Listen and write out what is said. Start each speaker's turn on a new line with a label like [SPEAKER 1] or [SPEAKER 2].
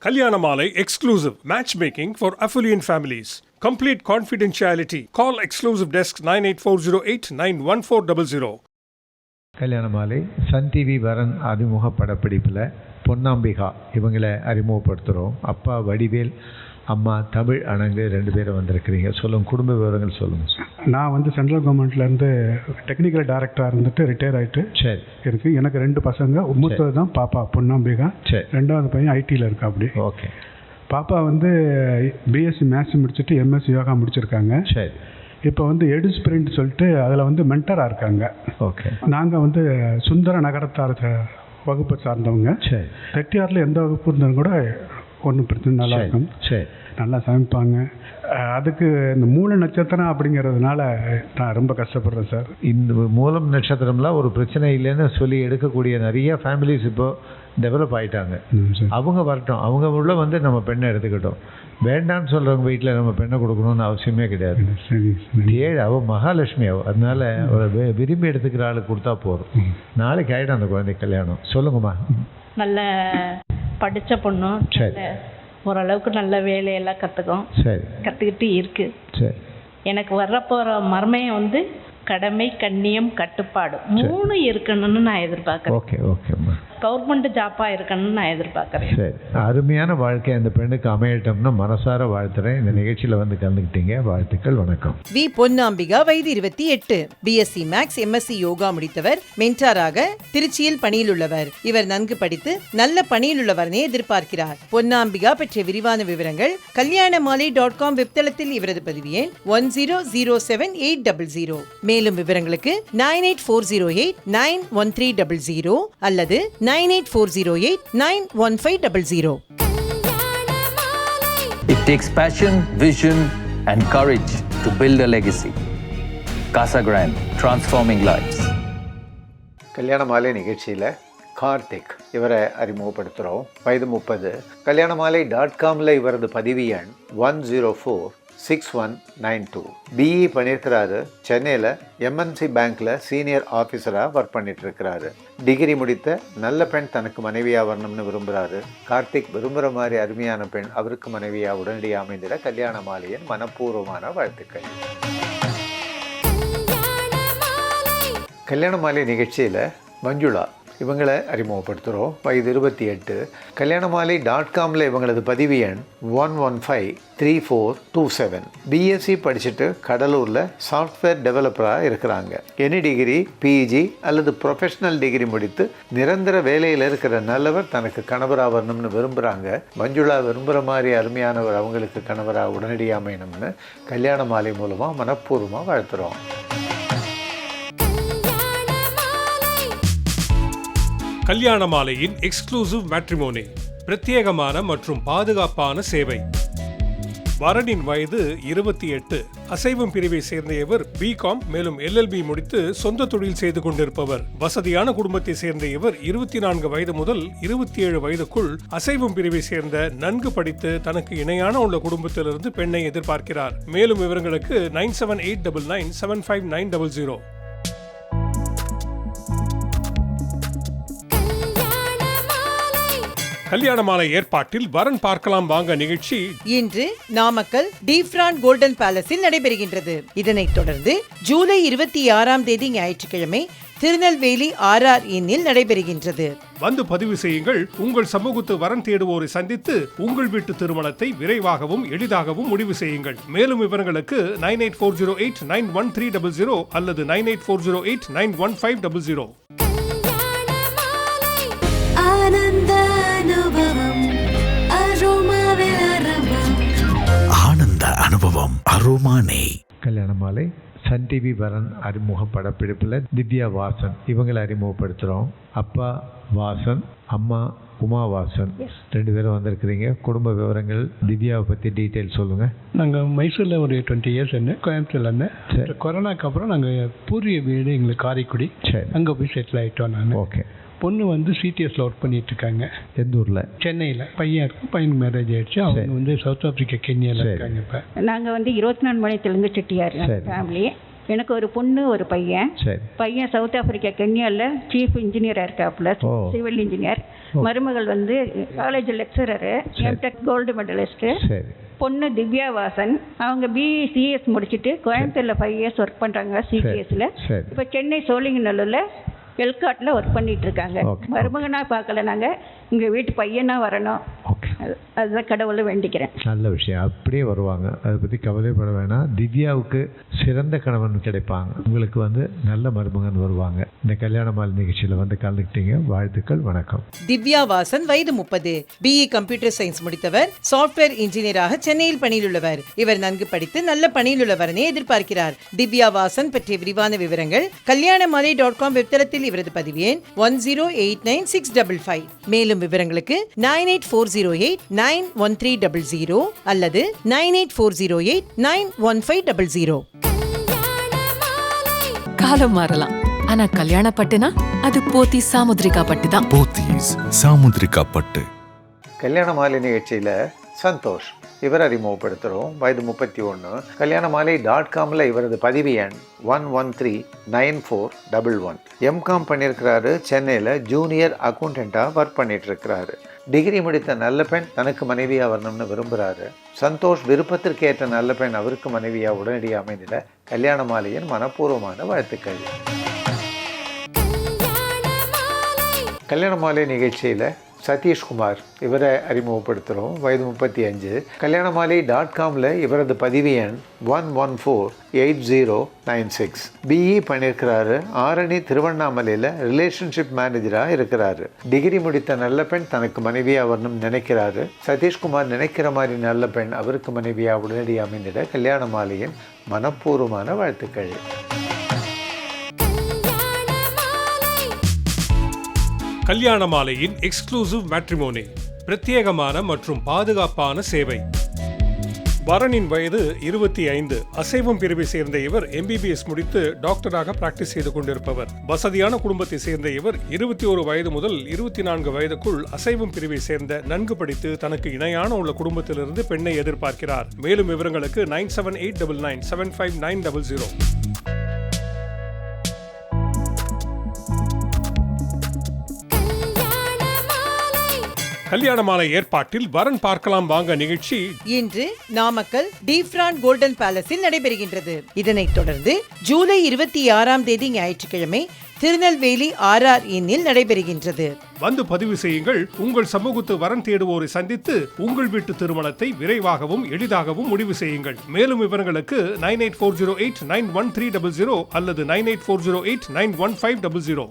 [SPEAKER 1] Kalyanamala exclusive matchmaking for affluent families. Complete confidentiality. Call exclusive desk 98408 91400.
[SPEAKER 2] Kalyanamalai Sun TV வரன் அறிமுக படப்பிடிப்பில் பொன்னாம்பிகா இவங்களை அறிமுகப்படுத்துகிறோம். அப்பா வடிவேல், அம்மா தமிழ் அணங்கு, 2 பேரும் வந்திருக்கிறீங்க. சொல்லுங்கள், குடும்ப விவரங்கள் சொல்லுங்கள்.
[SPEAKER 3] நான் சென்ட்ரல் கவர்மெண்ட்லேருந்து டெக்னிக்கல் டைரக்டராக இருந்துட்டு ரிட்டையர் ஆகிட்டு
[SPEAKER 2] சரி
[SPEAKER 3] இருக்குது. எனக்கு 2 பசங்க. மூத்தது தான் பாப்பா பொன்னாம்பிகா.
[SPEAKER 2] சரி.
[SPEAKER 3] 2வது பையன் ஐடியில் இருக்கா. அப்படி
[SPEAKER 2] ஓகே.
[SPEAKER 3] பாப்பா பிஎஸ்சி மேத்ஸ் முடிச்சுட்டு எம்எஸ்சி யோகா முடிச்சிருக்காங்க.
[SPEAKER 2] சரி.
[SPEAKER 3] இப்போ எடுஸ்பிரிண்ட் சொல்லிட்டு அதில் மென்டராக இருக்காங்க.
[SPEAKER 2] ஓகே.
[SPEAKER 3] நாங்கள் சுந்தர நகரத்தார் வகுப்பை சார்ந்தவங்க.
[SPEAKER 2] சரி.
[SPEAKER 3] செட்டியாரில் எந்த வகுப்பு இருந்தாலும் கூட ஒன்றும் பிரச்சனை நல்லா இருக்கும்.
[SPEAKER 2] சரி.
[SPEAKER 3] நல்லா சமைப்பாங்க. அதுக்கு இந்த மூல நட்சத்திரம் அப்படிங்கிறதுனால நான் ரொம்ப கஷ்டப்படுறேன் சார்.
[SPEAKER 2] இந்த மூலம் நட்சத்திரம்லாம் ஒரு பிரச்சனை இல்லைன்னு சொல்லி எடுக்கக்கூடிய நிறைய ஃபேமிலிஸ் இப்போ டெவலப் ஆகிட்டாங்க. அவங்க வரட்டும், அவங்க உள்ள நம்ம பெண்ணை எடுத்துக்கிட்டோம். வேண்டான்னு சொல்கிறவங்க வீட்டில் நம்ம பெண்ணை கொடுக்கணும்னு அவசியமே கிடையாது.
[SPEAKER 3] சரி.
[SPEAKER 2] அவள் மகாலட்சுமி அதனால விரும்பி எடுத்துக்கிற ஆளுக்கு கொடுத்தா போதும். நாளைக்கு ஆகிடும் அந்த குழந்தை கல்யாணம். சொல்லுங்கம்மா.
[SPEAKER 4] நல்ல படித்த பொண்ணு.
[SPEAKER 2] சரி.
[SPEAKER 4] ஓரளவுக்கு நல்ல வேலையெல்லாம் கற்றுக்கும்.
[SPEAKER 2] சரி.
[SPEAKER 4] கற்றுக்கிட்டு இருக்கு.
[SPEAKER 2] சரி.
[SPEAKER 4] எனக்கு வர்றப்போகிற மர்மையம் கடமை, கண்ணியம், கட்டுப்பாடு 3 இருக்கணும்னு நான் எதிர்பார்க்குறேன்.
[SPEAKER 2] ஓகே. ஓகேம்மா.
[SPEAKER 4] கவர்மெண்ட் ஜாப்பாக இருக்கணும்னு நான் எதிர்பார்க்குறேன்.
[SPEAKER 2] சரி. அருமையான வாழ்க்கை அந்த பெண்ணுக்கு அமையட்டோம்னு மனசார வாழ்த்துறேன். இந்த நிகழ்ச்சியில் கலந்துக்கிட்டீங்க. வாழ்த்துக்கள். வணக்கம்.
[SPEAKER 5] வி. பொன்னாம்பிகா, வயது 28, பிஎஸ்சி மேக்ஸ், எம்எஸ்சி யோகா முடித்தவர், மென்டாராக திருச்சியில் பணியில் உள்ளவர். இவர் நன்கு படித்து நல்ல பணியில் உள்ளவரனே எதிர்பார்க்கிறார். பொன்னாம்பிகா பற்றிய விரிவான விவரங்கள் kalyanamali.com வெப்தளத்தில் இவரது பதிவு எண் 10078000. மேலும் விவரங்களுக்கு 98408 91300 அல்லது 98408 91500.
[SPEAKER 6] It takes passion, vision and courage to build a legacy. Casa Grande, transforming lives.
[SPEAKER 2] Kalyanamalai நிகழ்ச்சியில் கார்த்திக் இவரை அறிமுகப்படுத்துகிறோம். வயது 30. kalyanamali.comல இவரது பதிவு எண் 1046192. பிஇ பண்ணியிருக்கிறாரு. சென்னையில் எம்என்சி பேங்க்கில் சீனியர் ஆஃபீஸராக ஒர்க் பண்ணிட்டுருக்கிறாரு. டிகிரி முடித்த நல்ல பெண் தனக்கு மனைவியாக வரணும்னு விரும்புகிறாரு. கார்த்திக் விரும்புகிற மாதிரி அருமையான பெண் அவருக்கு மனைவியாக உடனடியாக அமைந்திட கல்யாணமாலையின் மனப்பூர்வமான வாழ்த்துக்கள். கல்யாணமாலை நிகழ்ச்சியில் மஞ்சுளா இவங்களை அறிமுகப்படுத்துகிறோம். வயது 28. kalyanamali.comல இவங்களது பதிவு எண் 1153427. பிஎஸ்சி படிச்சுட்டு கடலூரில் சாஃப்ட்வேர் டெவலப்பராக இருக்கிறாங்க. எனி டிகிரி, பிஜி அல்லது ப்ரொஃபஷனல் டிகிரி முடித்து நிரந்தர வேலையில் இருக்கிற நல்லவர் தனக்கு கணவராக வரணும்னு விரும்புகிறாங்க. மஞ்சுளா விரும்புகிற மாதிரி அருமையானவர் அவங்களுக்கு கணவராக உடனடியாக அமையணும்னு கல்யாணமாலை மூலமாக மனப்பூர்வமாக வாழ்த்துகிறோம்.
[SPEAKER 1] கல்யாணமாலையின் எக்ஸ்க்ளூசிவ் மேட்ரிமோனி. பிரத்யேகமான மற்றும் பாதுகாப்பான சேவை. வரனின் வயது 28. அசைவம் பிரிவை சேர்ந்த இவர் பிகாம் மேலும் எல்எல்பி முடித்து சொந்த தொழில் செய்து கொண்டிருப்பவர். வசதியான குடும்பத்தை சேர்ந்த இவர் 24 வயது முதல் 27 வயதுக்குள் அசைவம் பிரிவை சேர்ந்த நன்கு படித்து தனக்கு இணையான உள்ள குடும்பத்திலிருந்து பெண்ணை எதிர்பார்க்கிறார். மேலும் விவரங்களுக்கு 9789975900. கல்யாணமாலை ஏற்பாட்டில் வரன் பார்க்கலாம் வாங்க நிகழ்ச்சி
[SPEAKER 5] இன்று நாமக்கல் டிஃப்ராண்ட் கோல்டன் பேலஸில் நடைபெறுகின்றது. இதனைத் தொடர்ந்து ஜூலை 26ஆம் தேதி ஞாயிற்றுக்கிழமை திருநெல்வேலி RR இன்னில் நடைபெறுகின்றது.
[SPEAKER 1] வந்து பதிவு செய்யுங்கள். உங்கள் சமூகத்து வரன் தேடுவோரை சந்தித்து உங்கள் வீட்டு திருமணத்தை விரைவாகவும் எளிதாகவும் முடிவு செய்யுங்கள். மேலும் விவரங்களுக்கு 98408 91300 அல்லது 98408 91500.
[SPEAKER 7] ஆனந்த அனுபவம் அரோமானே.
[SPEAKER 2] கல்யாணமாலை சன் டிவி வரன் அறிமுக படப்பிடிப்பில் திவ்யா வாசன் இவங்களை அறிமுகப்படுத்துகிறோம். அப்பா வாசன், அம்மா உமா வாசன், 2 பேரும் வந்திருக்கிறீங்க. குடும்ப விவரங்கள், திவ்யாவை பற்றி டீட்டெயில் சொல்லுங்கள்.
[SPEAKER 3] நாங்கள் மைசூரில் ஒரு 20 இயர்ஸ் இருந்தேன். கோயம்புத்தூர்ல இருந்தேன். கொரோனாக்கு அப்புறம் நாங்கள் பூர்வீக வீடு எங்களுக்கு காரைக்குடி, அங்கே போய் செட்டில் ஆகிட்டோம். நான்
[SPEAKER 2] ஓகே.
[SPEAKER 3] பொண்ணு சிடிஎஸ்ல ஒர்க் பண்ணிட்டு இருக்காங்க.
[SPEAKER 2] எந்த ஊரில்?
[SPEAKER 3] சென்னையில். பையனுக்கு மேரேஜ் ஆயிடுச்சு. அவங்க சவுத் ஆப்பிரிக்கா, கென்யாவில் இருக்காங்க. இப்போ
[SPEAKER 4] நாங்கள் 24 மணி தெலுங்கு செட்டியார் ஃபேமிலி. எனக்கு ஒரு பொண்ணு, ஒரு பையன். பையன் சவுத் ஆப்பிரிக்கா, கென்யாவில் சீஃப் இன்ஜினியராக இருக்காப்புல, சிவில் இன்ஜினியர்.
[SPEAKER 8] மருமகள் வந்து college lecturer, MTech gold medalist.
[SPEAKER 3] சரி
[SPEAKER 8] பொண்ணு திவ்யா வாசன், அவங்க பிசிஎஸ் முடிச்சுட்டு கோயம்புத்தூரில் 5 இயர்ஸ் ஒர்க் பண்ணுறாங்க சிசிஎஸ்ல.
[SPEAKER 3] சரி
[SPEAKER 8] இப்போ சென்னை சோழிங்கநல்லூரில் எல்காட்டில் ஒர்க் பண்ணிட்டு இருக்காங்க. மருமகனா பார்க்கல, நாங்கள் இங்கே வீட்டு பையனா வரணும்.
[SPEAKER 3] ஓகே
[SPEAKER 8] அதுதான் கடவுளை வேண்டிக்கிறேன்.
[SPEAKER 3] நல்ல விஷயம், அப்படியே வருவாங்க, அதை பற்றி கவலைப்பட வேணாம். திவ்யாவுக்கு சிறந்த கணவன் கிடைப்பாங்க, உங்களுக்கு வந்து நல்ல மருமகன் வருவாங்க. இந்த கல்யாண மாலை நிகழ்ச்சியில் வந்து கலந்துக்கிட்டீங்க, வாழ்த்துக்கள், வணக்கம்.
[SPEAKER 5] திவ்யா வாசன், வயது 30, பிஇ கம்ப்யூட்டர் சயின்ஸ் முடித்தவர், சாஃப்ட்வேர் இன்ஜினியராக சென்னையில் பணியில் உள்ளவர். இவர் நன்கு படித்து நல்ல பணியில் உள்ளவரனே எதிர்பார்க்கிறார். திவ்யா வாசன் பற்றிய விரிவான விவரங்கள் kalyanamali.com வெப்தளத்தில் இவரது பதிவு எண் 10896555. மேலும் விவரங்களுக்கு 9840891300 அல்லது 9840891500.
[SPEAKER 9] காலம் மாறலாம், ஆனா கல்யாண பட்டுனா அது போத்தி சாமுத்ரிகா பட்டு தான்.
[SPEAKER 7] போத்தீஸ் சாமுத்ரிகா பட்டு.
[SPEAKER 2] கல்யாண மாலை நிகழ்ச்சியில் சந்தோஷ், இவர் அறிமுகப்படுத்துகிறோம். வயது 31. kalyanamali.comல இவரது பதிவு எண் 1139411. எம்காம் பண்ணியிருக்கிறாரு. சென்னையில் ஜூனியர் அக்கௌண்டண்ட்டாக ஒர்க் பண்ணிட்டு இருக்கிறாரு. டிகிரி முடித்த நல்ல பெண் தனக்கு மனைவியாக வரணும்னு விரும்புகிறாரு. சந்தோஷ் விருப்பத்திற்கேற்ற நல்ல பெண் அவருக்கு மனைவியாக உடனடியாக அமைந்திட கல்யாண மாலையின் மனப்பூர்வமான வாழ்த்துக்கள். கல்யாண மாலை நிகழ்ச்சியில் சதீஷ்குமார், இவரை அறிமுகப்படுத்துகிறோம். வயது 35. kalyanamali.comல இவரது பதிவு எண் 1148096. பிஇ பண்ணியிருக்கிறாரு. ஆரணி திருவண்ணாமலையில் ரிலேஷன்ஷிப் மேனேஜராக இருக்கிறாரு. டிகிரி முடித்த நல்ல பெண் தனக்கு மனைவியாக வரணும்னு நினைக்கிறாரு. சதீஷ்குமார் நினைக்கிற மாதிரி நல்ல பெண் அவருக்கு மனைவியாக உடனடியாக அமைந்திட கல்யாண மாலையின் மனப்பூர்வமான வாழ்த்துக்கள்.
[SPEAKER 1] கல்யாண மாலையின் எக்ஸ்க்ளூசிவ் மேட்ரிமோனி, பிரத்யேகமான மற்றும் பாதுகாப்பான சேவை. வரனின் வயது 25. அசைவம் பிரிவை சேர்ந்த இவர் MBBS முடித்து டாக்டராக பிராக்டிஸ் செய்து கொண்டிருப்பவர். வசதியான குடும்பத்தை சேர்ந்த இவர் 21 வயது முதல் 24 வயதுக்குள் அசைவம் பிரிவை சேர்ந்த நன்கு படித்து தனக்கு இணையான உள்ள குடும்பத்திலிருந்து பெண்ணை எதிர்பார்க்கிறார். மேலும் விவரங்களுக்கு 9789975900. கல்யாண மாலை ஏற்பாட்டில் வரன் பார்க்கலாம் வாங்க நிகழ்ச்சி
[SPEAKER 5] இன்று நாமக்கல் டிஃப்ராண்ட் கோல்டன் பேலஸில் நடைபெறுகின்றது. இதனைத் தொடர்ந்து ஜூலை 26ஆம் தேதி ஞாயிற்றுக்கிழமை திருநெல்வேலி RR இன்னில் நடைபெறுகின்றது.
[SPEAKER 1] வந்து பதிவு செய்யுங்கள். உங்கள் சமூகத்து வரன் தேடுவோரை சந்தித்து உங்கள் வீட்டு திருமணத்தை விரைவாகவும் எளிதாகவும் முடிவு செய்யுங்கள். மேலும் விவரங்களுக்கு 9840891300 அல்லது 9840891500.